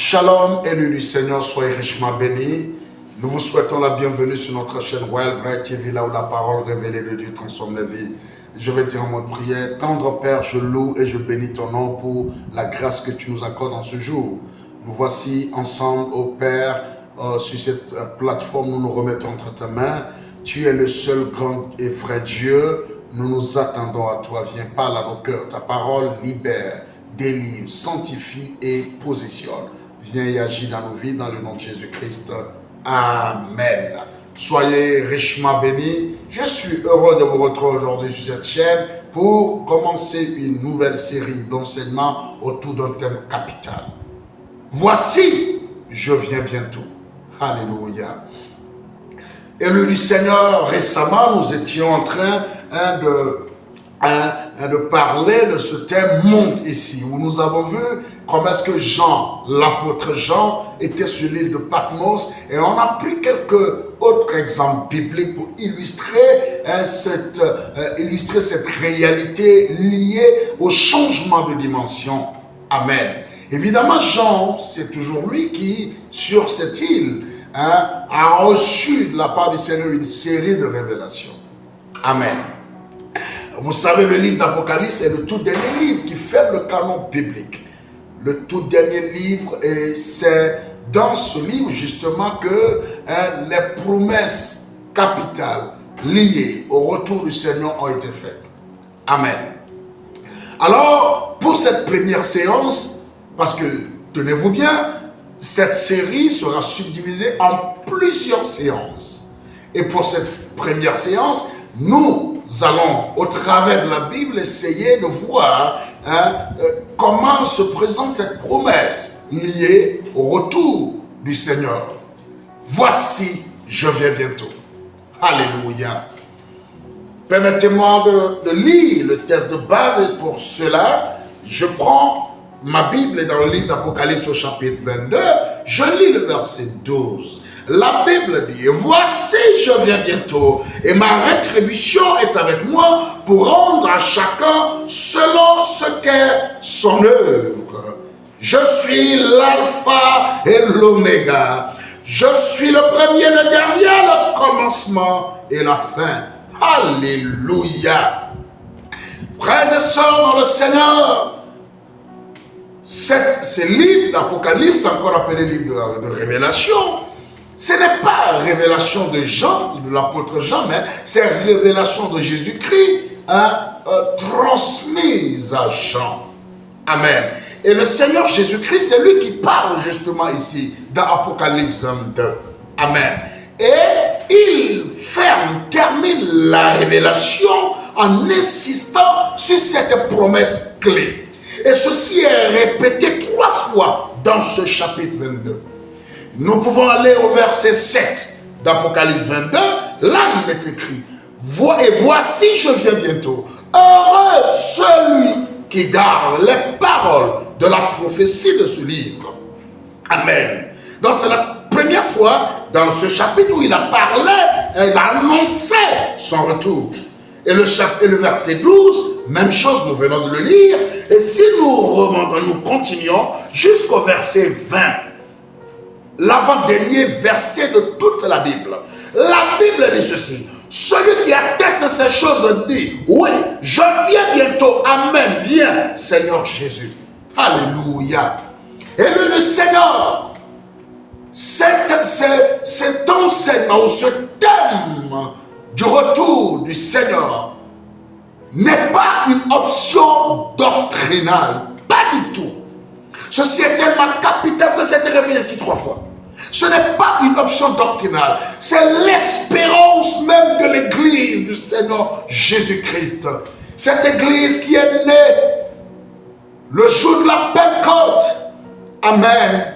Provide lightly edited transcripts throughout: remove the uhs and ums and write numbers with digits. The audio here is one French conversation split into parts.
Shalom, élus du Seigneur, soyez richement bénis. Nous vous souhaitons la bienvenue sur notre chaîne Royal Bright TV, là où la parole révélée de Dieu transforme les vies. Je vais dire en mode prière: tendre Père, je loue et je bénis ton nom pour la grâce que tu nous accordes en ce jour. Nous voici ensemble, au Père, sur cette plateforme, nous nous remettons entre tes mains. Tu es le seul grand et vrai Dieu. Nous nous attendons à toi. Viens, parle à nos cœurs. Ta parole libère, délivre, sanctifie et positionne. Viens et agis dans nos vies, dans le nom de Jésus-Christ. Amen. Soyez richement bénis. Je suis heureux de vous retrouver aujourd'hui sur cette chaîne pour commencer une nouvelle série d'enseignements autour d'un thème capital. Voici, je viens bientôt. Alléluia. Élus du Seigneur, récemment, nous étions en train de parler de ce thème monte ici, où nous avons vu comment est-ce que Jean, l'apôtre Jean, était sur l'île de Patmos, et on a pris quelques autres exemples bibliques pour illustrer cette réalité liée au changement de dimension. Amen. Évidemment, Jean, c'est toujours lui qui, sur cette île, a reçu de la part du Seigneur une série de révélations. Amen. Vous savez, le livre d'Apocalypse est le tout dernier livre qui fait le canon biblique. Le tout dernier livre, et c'est dans ce livre justement que les promesses capitales liées au retour du Seigneur ont été faites. Amen. Alors, pour cette première séance, parce que, tenez-vous bien, cette série sera subdivisée en plusieurs séances. Et pour cette première séance, nous allons, au travers de la Bible, essayer de voir comment se présente cette promesse liée au retour du Seigneur. Voici, je viens bientôt. Alléluia. Permettez-moi de lire le texte de base, et pour cela, je prends ma Bible dans le livre d'Apocalypse au chapitre 22, je lis le verset 12. La Bible dit: voici, je viens bientôt, et ma rétribution est avec moi pour rendre à chacun selon ce qu'est son œuvre. Je suis l'alpha et l'oméga. Je suis le premier, le dernier, le commencement et la fin. Alléluia. Frères et sœurs dans le Seigneur, ce livre d'Apocalypse, encore appelé livre de révélation, ce n'est pas révélation de Jean, de l'apôtre Jean, mais c'est révélation de Jésus-Christ transmise à Jean. Amen. Et le Seigneur Jésus-Christ, c'est lui qui parle justement ici dans Apocalypse 22. Amen. Et il termine la révélation en insistant sur cette promesse clé. Et ceci est répété 3 fois dans ce chapitre 22. Nous pouvons aller au verset 7 d'Apocalypse 22. Là, il est écrit: et voici, je viens bientôt. Heureux celui qui garde les paroles de la prophétie de ce livre. Amen. Donc, c'est la première fois dans ce chapitre où il a parlé, il a annoncé son retour. Et le verset 12, même chose, nous venons de le lire. Et si nous remontons, nous continuons jusqu'au verset 20. L'avant-dernier verset de toute la Bible. La Bible dit ceci: celui qui atteste ces choses dit: oui, je viens bientôt. Amen. Viens, Seigneur Jésus. Alléluia. Et le Seigneur, cet enseignement ou ce thème du retour du Seigneur n'est pas une option doctrinale. Pas du tout. Ceci est tellement capital que c'est répété ici 3 fois. Ce n'est pas une option doctrinale. C'est l'espérance même de l'église du Seigneur Jésus-Christ. Cette église qui est née le jour de la Pentecôte. Amen.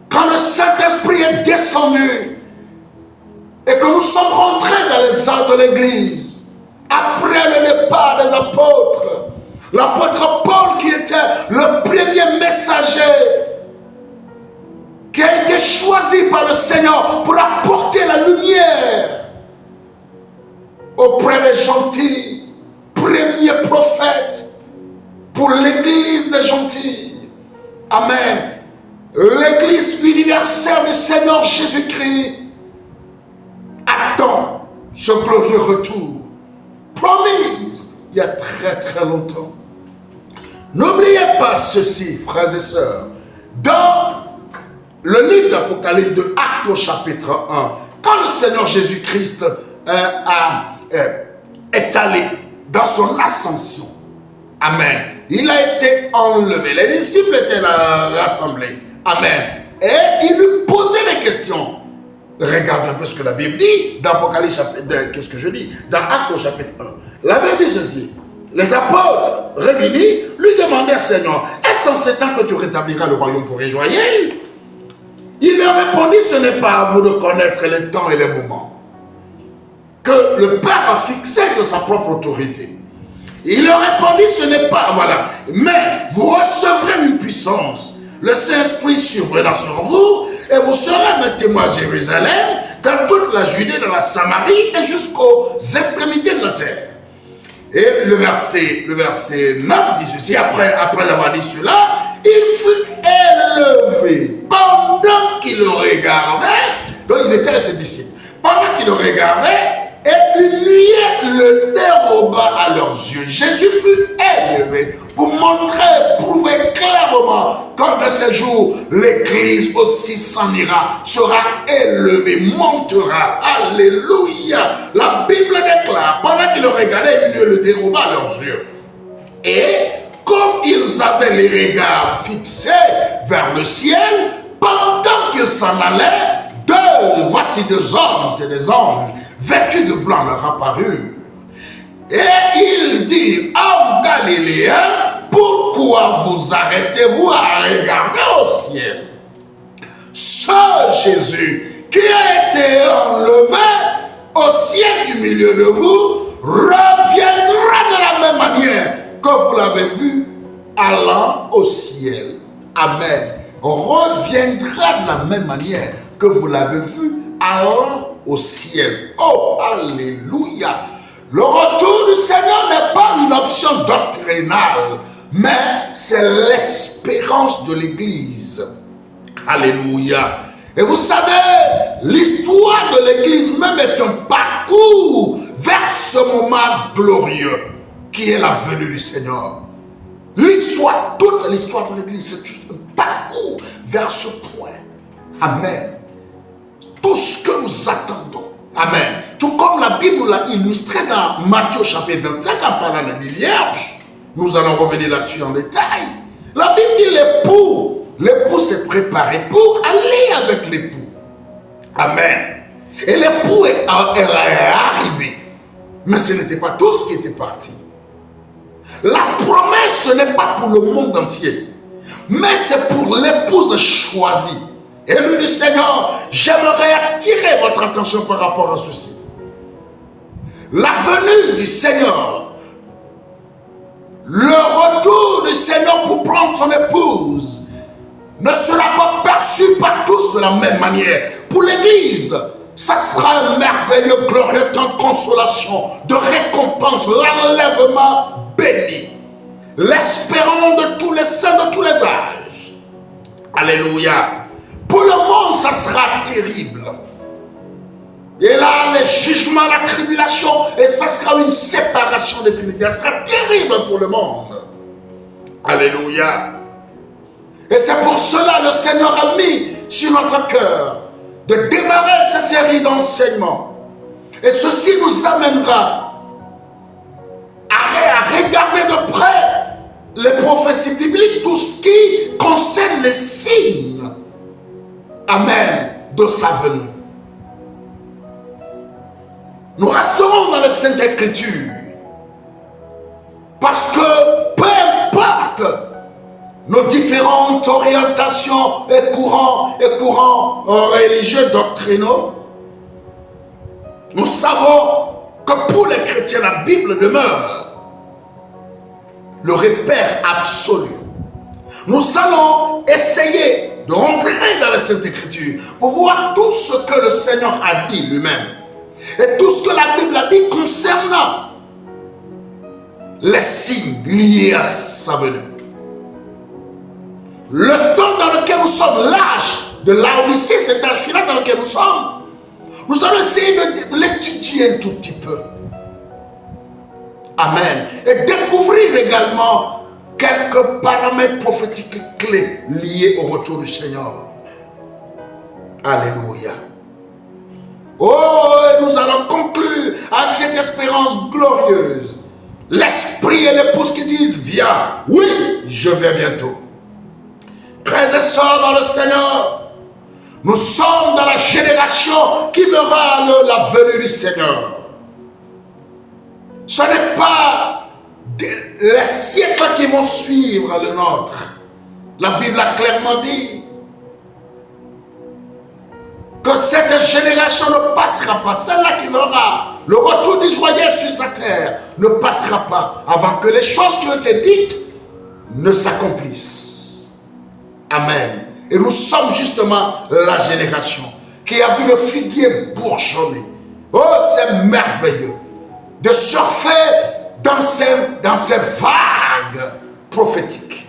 Quand le Saint-Esprit est descendu et que nous sommes rentrés dans les arts de l'église après le départ des apôtres. L'apôtre Paul, qui était le premier messager, qui a été choisi par le Seigneur pour apporter la lumière auprès des gentils, premier prophète pour l'église des gentils. Amen. l'Église universelle du Seigneur Jésus-Christ attend ce glorieux retour, promise il y a très longtemps. N'oubliez pas ceci, frères et sœurs. Dans le livre d'Apocalypse de Actes au chapitre 1, quand le Seigneur Jésus-Christ est allé dans son ascension, amen, il a été enlevé. Les disciples étaient rassemblés, amen, et il lui posait des questions. Regardez un peu ce que la Bible dit dans Apocalypse chapitre, qu'est-ce que je dis? Dans Actes au chapitre 1. La Bible dit ceci. Les apôtres réunis lui demandaient, Seigneur, est-ce en ce temps que tu rétabliras le royaume pour Israël? Il leur répondit, ce n'est pas à vous de connaître les temps et les moments que le Père a fixé de sa propre autorité. Il leur répondit, ce n'est pas, voilà, mais vous recevrez une puissance. Le Saint-Esprit surviendra sur vous et vous serez mes témoins à Jérusalem, dans toute la Judée, dans la Samarie et jusqu'aux extrémités de la terre. Et le verset 9 dit ceci, après avoir dit cela, il fut élevé pendant qu'il le regardait. Donc il était à ses disciples. Pendant qu'il le regardait, et une nuée le déroba à leurs yeux. Jésus fut élevé pour montrer, prouver clairement qu'en de ces jours, l'Église aussi s'en ira, sera élevée, montera. Alléluia. La Bible déclare, pendant qu'ils le regardaient, une nuée le déroba à leurs yeux. Et comme ils avaient les regards fixés vers le ciel, pendant qu'ils s'en allaient, voici deux hommes, c'est des anges, vêtus de blanc leur apparurent. Et ils dirent, hommes galiléens, pourquoi vous arrêtez-vous à regarder au ciel? Ce Jésus qui a été enlevé au ciel du milieu de vous, reviendra de la même manière que vous l'avez vu allant au ciel. Amen. Reviendra de la même manière que vous l'avez vu allant au ciel. Oh, alléluia. Le retour du Seigneur n'est pas une option doctrinale, mais c'est l'espérance de l'Église. Alléluia. Et vous savez, l'histoire de l'Église même est un parcours vers ce moment glorieux qui est la venue du Seigneur. L'histoire, toute l'histoire de l'Église, c'est juste un parcours vers ce point. Amen. Tout ce que nous attendons. Amen. Tout comme la Bible nous l'a illustré dans Matthieu chapitre 25 en parlant de vierge. Nous allons revenir là-dessus en détail. La Bible dit l'époux. L'époux s'est préparé pour aller avec l'époux. Amen. Et l'époux est arrivé. Mais ce n'était pas tous qui étaient partis. La promesse, ce n'est pas pour le monde entier. Mais c'est pour l'épouse choisie. Et lui dit, Seigneur, j'aimerais attirer votre attention par rapport à ceci. La venue du Seigneur, le retour du Seigneur pour prendre son épouse, ne sera pas perçu par tous de la même manière. Pour l'Église, ça sera un merveilleux, glorieux temps de consolation, de récompense, l'enlèvement béni, l'espérance de tous les saints, de tous les âges. Alléluia. Pour le monde, ça sera terrible. Et là, les jugements, la tribulation, et ça sera une séparation définitive. Ça sera terrible pour le monde. Alléluia. Et c'est pour cela que le Seigneur a mis sur notre cœur de démarrer cette série d'enseignements. Et ceci nous amènera à regarder de près les prophéties bibliques, tout ce qui concerne les signes. Amen. De sa venue. Nous resterons dans les Saintes Écritures. Parce que peu importe nos différentes orientations et courants religieux doctrinaux, nous savons que pour les chrétiens, la Bible demeure le repère absolu. Nous allons essayer de rentrer dans les Saintes Écritures pour voir tout ce que le Seigneur a dit lui-même et tout ce que la Bible a dit concernant les signes liés à sa venue. Le temps dans lequel nous sommes l'âge de Laodicée, cet âge final dans lequel nous sommes, nous allons essayer de l'étudier un tout petit peu. Amen. Et découvrir également quelques paramètres prophétiques clés liés au retour du Seigneur. Alléluia. Oh, et nous allons conclure avec cette espérance glorieuse. L'esprit et l'épouse qui disent, viens, oui, je vais bientôt. Frères et sœurs dans le Seigneur, nous sommes dans la génération qui verra la venue du Seigneur. Ce n'est pas les siècles qui vont suivre le nôtre. La Bible a clairement dit que cette génération ne passera pas. Celle-là qui verra le retour d'Israël sur sa terre ne passera pas avant que les choses qui ont été dites ne s'accomplissent. Amen. Et nous sommes justement la génération qui a vu le figuier bourgeonner. Oh, c'est merveilleux de surfer dans ces vagues prophétiques.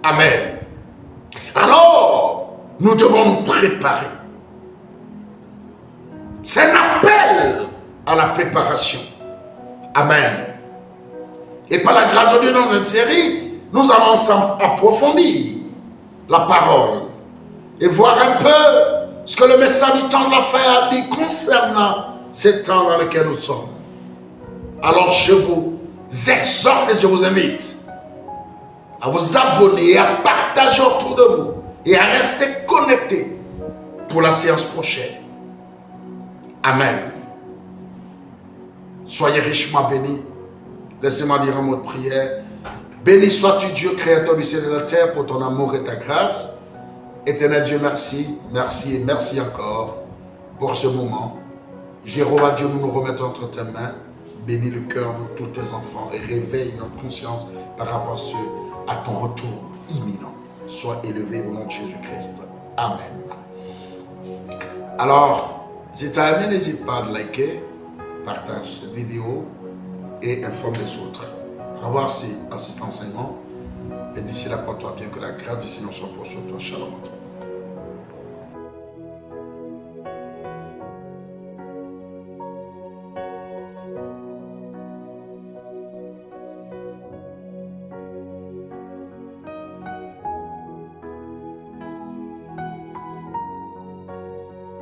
Amen. Alors, nous devons nous préparer. C'est un appel à la préparation. Amen. Et par la grâce de Dieu, dans cette série, nous allons ensemble approfondir la parole et voir un peu ce que le message du temps de la fin a dit concernant ces temps dans lesquels nous sommes. Alors je vous exhorte et je vous invite à vous abonner et à partager autour de vous et à rester connectés pour la séance prochaine. Amen. Soyez richement bénis. Laissez-moi dire un mot de prière. Béni sois-tu Dieu, créateur du ciel et de la terre, pour ton amour et ta grâce. Éternel Dieu, merci, merci et merci encore pour ce moment. Jéhovah Dieu, nous nous remettons entre tes mains. Bénis le cœur de tous tes enfants et réveille notre conscience par rapport à ton retour imminent. Sois élevé au nom de Jésus-Christ. Amen. Alors, si tu as aimé, n'hésite pas à liker, partage cette vidéo et informe les autres. Au revoir, c'est assistant enseignement. Et d'ici là, porte-toi bien, que la grâce du Seigneur soit pour toi. Shalom à toi.